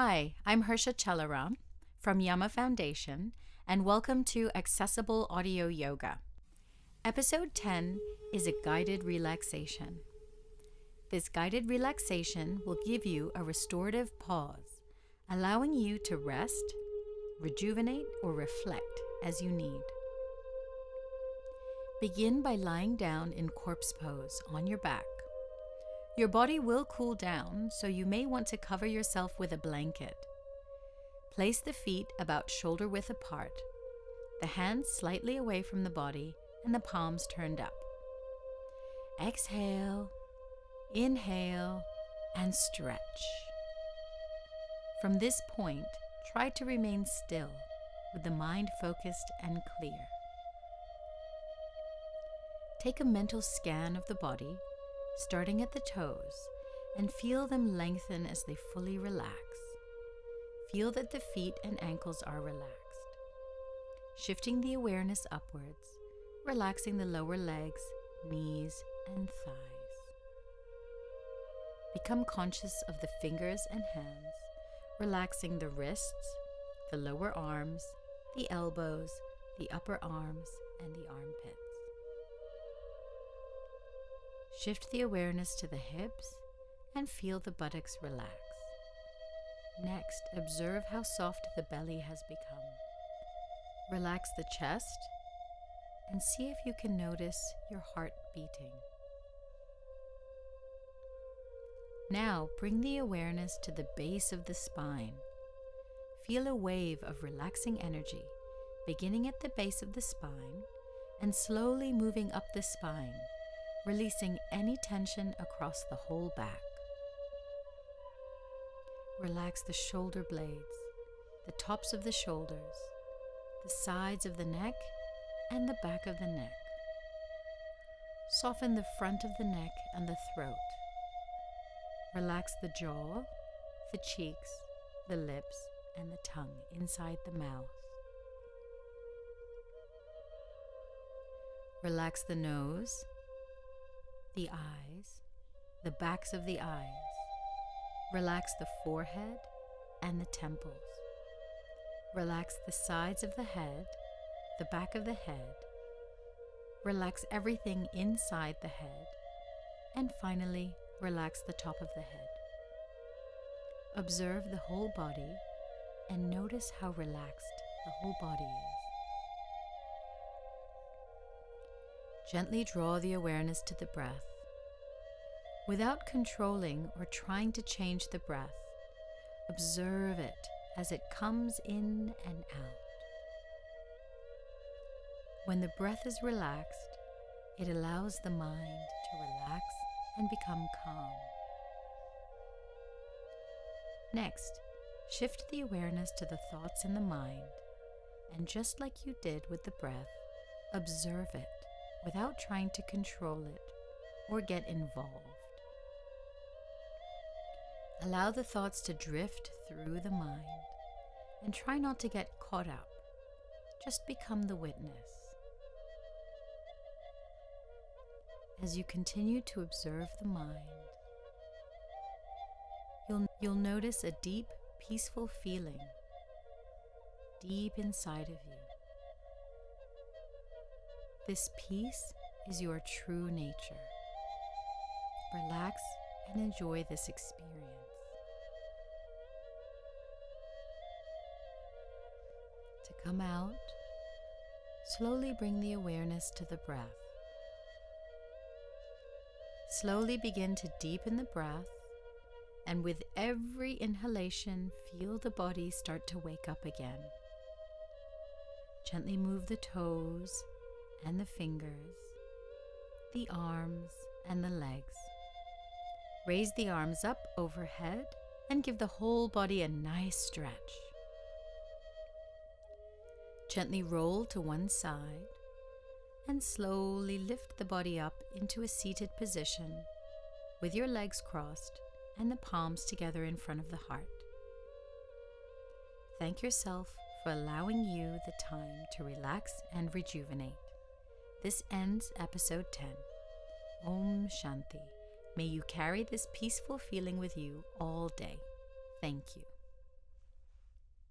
Hi, I'm Harsha Chelaram from YAMA Foundation, and welcome to Accessible Audio Yoga. Episode 10 is a guided relaxation. This guided relaxation will give you a restorative pause, allowing you to rest, rejuvenate, or reflect as you need. Begin by lying down in corpse pose on your back. Your body will cool down, so you may want to cover yourself with a blanket. Place the feet about shoulder width apart, the hands slightly away from the body, and the palms turned up. Exhale, inhale, and stretch. From this point, try to remain still, with the mind focused and clear. Take a mental scan of the body, starting at the toes, and feel them lengthen as they fully relax. Feel that the feet and ankles are relaxed. Shifting the awareness upwards, relaxing the lower legs, knees, and thighs. Become conscious of the fingers and hands, relaxing the wrists, the lower arms, the elbows, the upper arms, and the armpits. Shift the awareness to the hips and feel the buttocks relax. Next, observe how soft the belly has become. Relax the chest and see if you can notice your heart beating. Now, bring the awareness to the base of the spine. Feel a wave of relaxing energy, beginning at the base of the spine and slowly moving up the spine, releasing any tension across the whole back. Relax the shoulder blades, the tops of the shoulders, the sides of the neck, and the back of the neck. Soften the front of the neck and the throat. Relax the jaw, the cheeks, the lips, and the tongue inside the mouth. Relax the nose, the eyes, the backs of the eyes. Relax the forehead and the temples. Relax the sides of the head, the back of the head. Relax everything inside the head. And finally, relax the top of the head. Observe the whole body and notice how relaxed the whole body is. Gently draw the awareness to the breath. Without controlling or trying to change the breath, observe it as it comes in and out. When the breath is relaxed, it allows the mind to relax and become calm. Next, shift the awareness to the thoughts in the mind, and just like you did with the breath, observe it without trying to control it or get involved. Allow the thoughts to drift through the mind and try not to get caught up. Just become the witness. As you continue to observe the mind, you'll notice a deep, peaceful feeling deep inside of you. This peace is your true nature. Relax and enjoy this experience. To come out, slowly bring the awareness to the breath. Slowly begin to deepen the breath, and with every inhalation, feel the body start to wake up again. Gently move the toes and the fingers, the arms and the legs. Raise the arms up overhead and give the whole body a nice stretch. Gently roll to one side and slowly lift the body up into a seated position with your legs crossed and the palms together in front of the heart. Thank yourself for allowing you the time to relax and rejuvenate. This ends episode 10. Om Shanti. May you carry this peaceful feeling with you all day. Thank you.